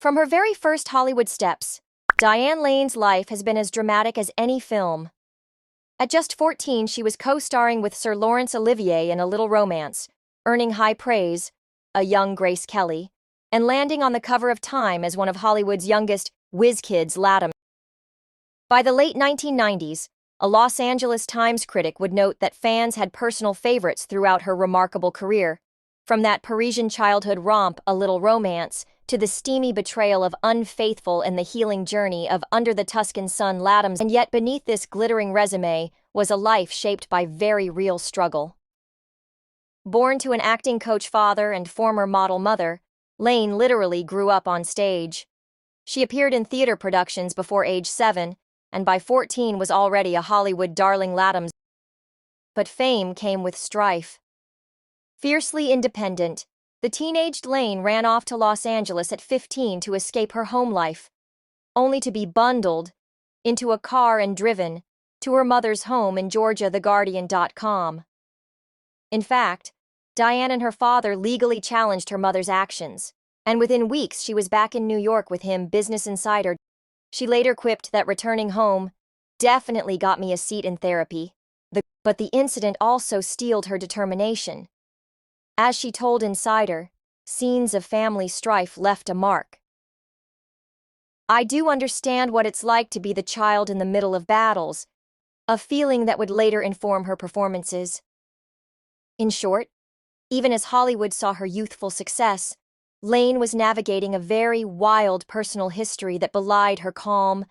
From her very first Hollywood steps, Diane Lane's life has been as dramatic as any film. At just 14, she was co-starring with Sir Laurence Olivier in A Little Romance, earning high praise, a young Grace Kelly, and landing on the cover of Time as one of Hollywood's youngest whiz kids, Latham. By the late 1990s, a Los Angeles Times critic would note that fans had personal favorites throughout her remarkable career, from that Parisian childhood romp, A Little Romance, to the steamy betrayal of Unfaithful and the healing journey of Under the Tuscan Sun, Lathams. And yet beneath this glittering resume was a life shaped by very real struggle. Born to an acting coach father and former model mother, Lane literally grew up on stage. She appeared in theater productions before age 7, and by 14 was already a Hollywood darling, Lathams. But fame came with strife. Fiercely independent, the teenaged Lane ran off to Los Angeles at 15 to escape her home life, only to be bundled into a car and driven to her mother's home in Georgia, TheGuardian.com. In fact, Diane and her father legally challenged her mother's actions, and within weeks she was back in New York with him, Business Insider. She later quipped that returning home definitely got me a seat in therapy, but the incident also steeled her determination. As she told Insider, scenes of family strife left a mark. "I do understand what it's like to be the child in the middle of battles," a feeling that would later inform her performances. In short, even as Hollywood saw her youthful success, Lane was navigating a very wild personal history that belied her calm.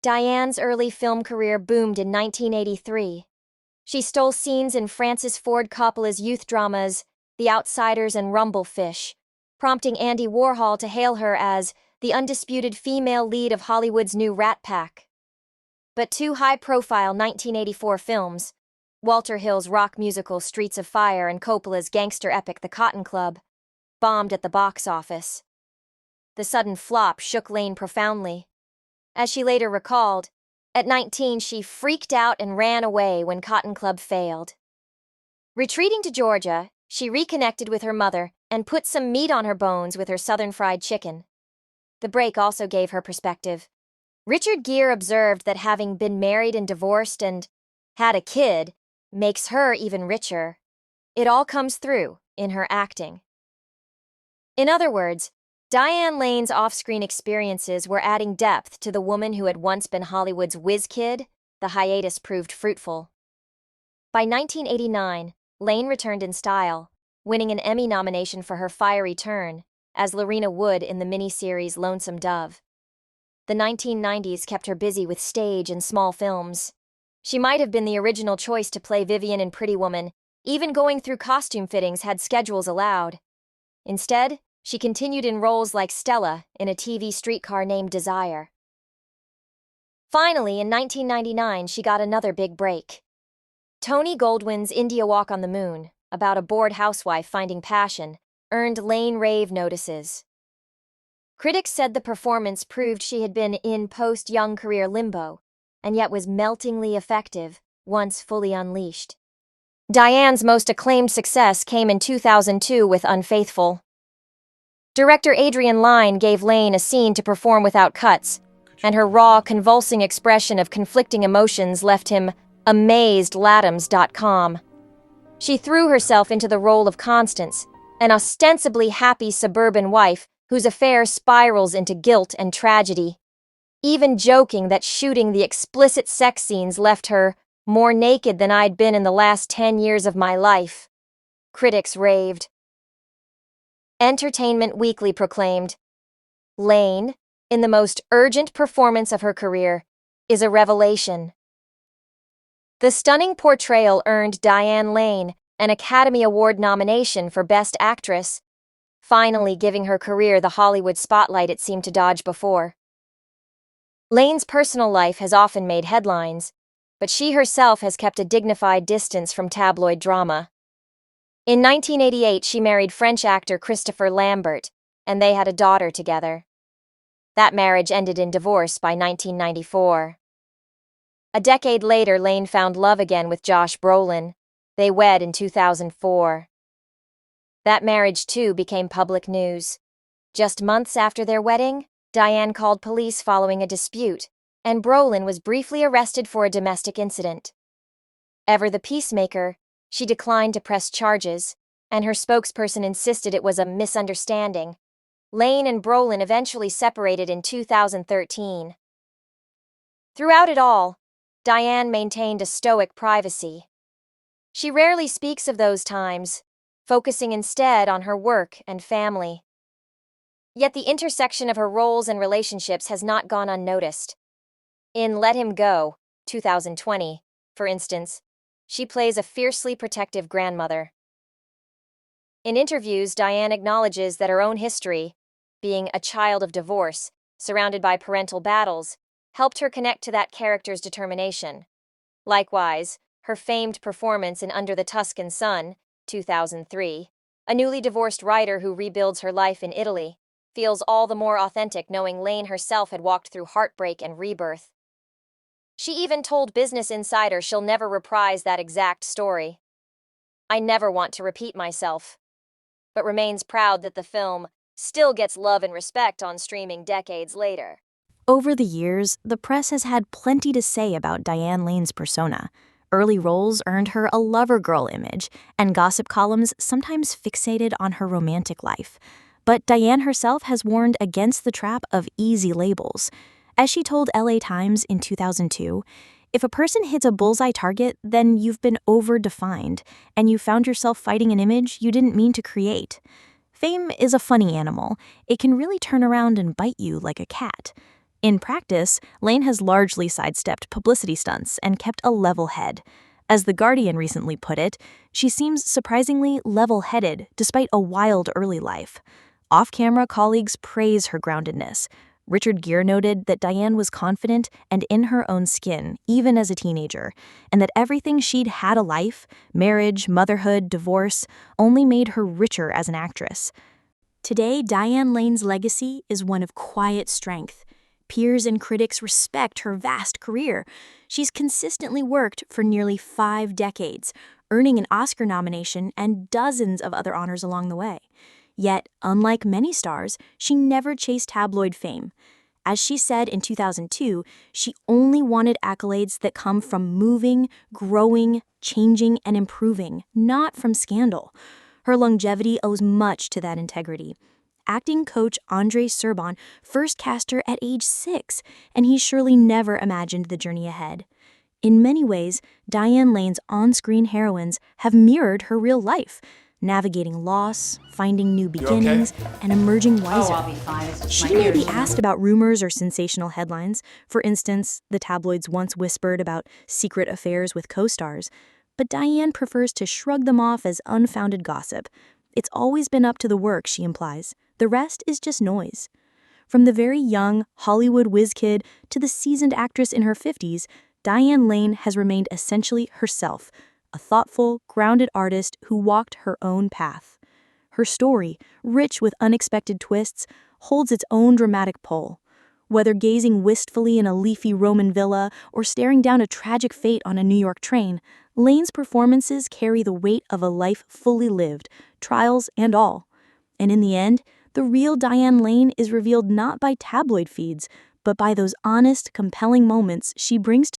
Diane's early film career boomed in 1983. She stole scenes in Francis Ford Coppola's youth dramas, The Outsiders and Rumblefish, prompting Andy Warhol to hail her as the undisputed female lead of Hollywood's new Rat Pack. But two high-profile 1984 films, Walter Hill's rock musical Streets of Fire and Coppola's gangster epic The Cotton Club, bombed at the box office. The sudden flop shook Lane profoundly. As she later recalled, at 19 she freaked out and ran away when Cotton Club failed. Retreating to Georgia, she reconnected with her mother and put some meat on her bones with her Southern Fried Chicken. The break also gave her perspective. Richard Gere observed that having been married and divorced and had a kid makes her even richer. It all comes through in her acting. In other words, Diane Lane's off-screen experiences were adding depth to the woman who had once been Hollywood's whiz kid. The hiatus proved fruitful. By 1989, Lane returned in style, winning an Emmy nomination for her fiery turn as Lorena Wood in the miniseries Lonesome Dove. The 1990s kept her busy with stage and small films. She might have been the original choice to play Vivian in Pretty Woman, even going through costume fittings had schedules allowed. Instead, she continued in roles like Stella in a TV streetcar named Desire. Finally, in 1999, she got another big break. Tony Goldwyn's India Walk on the Moon, about a bored housewife finding passion, earned Lane rave notices. Critics said the performance proved she had been in post-young career limbo, and yet was meltingly effective once fully unleashed. Diane's most acclaimed success came in 2002 with Unfaithful. Director Adrian Lyne gave Lane a scene to perform without cuts, and her raw, convulsing expression of conflicting emotions left him amazed. Lathams.com. She threw herself into the role of Constance, an ostensibly happy suburban wife whose affair spirals into guilt and tragedy, even joking that shooting the explicit sex scenes left her more naked than I'd been in the last 10 years of my life. Critics raved. Entertainment Weekly proclaimed, "Lane, in the most urgent performance of her career, is a revelation." The stunning portrayal earned Diane Lane an Academy Award nomination for Best Actress, finally giving her career the Hollywood spotlight it seemed to dodge before. Lane's personal life has often made headlines, but she herself has kept a dignified distance from tabloid drama. In 1988, she married French actor Christopher Lambert, and they had a daughter together. That marriage ended in divorce by 1994. A decade later, Lane found love again with Josh Brolin. They wed in 2004. That marriage, too, became public news. Just months after their wedding, Diane called police following a dispute, and Brolin was briefly arrested for a domestic incident. Ever the peacemaker, she declined to press charges, and her spokesperson insisted it was a misunderstanding. Lane and Brolin eventually separated in 2013. Throughout it all, Diane maintained a stoic privacy. She rarely speaks of those times, focusing instead on her work and family. Yet the intersection of her roles and relationships has not gone unnoticed. In Let Him Go, 2020, for instance, she plays a fiercely protective grandmother. In interviews, Diane acknowledges that her own history, being a child of divorce, surrounded by parental battles, helped her connect to that character's determination. Likewise, her famed performance in Under the Tuscan Sun, 2003, a newly divorced writer who rebuilds her life in Italy, feels all the more authentic knowing Lane herself had walked through heartbreak and rebirth. She even told Business Insider she'll never reprise that exact story. "I never want to repeat myself," but remains proud that the film still gets love and respect on streaming decades later. Over the years, the press has had plenty to say about Diane Lane's persona. Early roles earned her a lover girl image, and gossip columns sometimes fixated on her romantic life. But Diane herself has warned against the trap of easy labels. As she told LA Times in 2002, "If a person hits a bullseye target, then you've been over-defined, and you found yourself fighting an image you didn't mean to create." Fame is a funny animal. It can really turn around and bite you like a cat. In practice, Lane has largely sidestepped publicity stunts and kept a level head. As The Guardian recently put it, she seems surprisingly level-headed despite a wild early life. Off-camera colleagues praise her groundedness. Richard Gere noted that Diane was confident and in her own skin, even as a teenager, and that everything she'd had a life, marriage, motherhood, divorce, only made her richer as an actress. Today, Diane Lane's legacy is one of quiet strength. Peers and critics respect her vast career. She's consistently worked for nearly 5 decades, earning an Oscar nomination and dozens of other honors along the way. Yet, unlike many stars, she never chased tabloid fame. As she said in 2002, she only wanted accolades that come from moving, growing, changing, and improving, not from scandal. Her longevity owes much to that integrity. Acting coach Andre Serban first cast her at age 6, and he surely never imagined the journey ahead. In many ways, Diane Lane's on-screen heroines have mirrored her real life, navigating loss, finding new beginnings, and emerging wiser. I'll be fine. It's just She my may ears. be asked about rumors or sensational headlines. For instance, the tabloids once whispered about secret affairs with co-stars, but Diane prefers to shrug them off as unfounded gossip. It's always been up to the work, she implies. The rest is just noise. From the very young Hollywood whiz kid to the seasoned actress in her 50s, Diane Lane has remained essentially herself, a thoughtful, grounded artist who walked her own path. Her story, rich with unexpected twists, holds its own dramatic pull. Whether gazing wistfully in a leafy Roman villa or staring down a tragic fate on a New York train, Lane's performances carry the weight of a life fully lived, trials and all. And in the end, the real Diane Lane is revealed not by tabloid feeds, but by those honest, compelling moments she brings to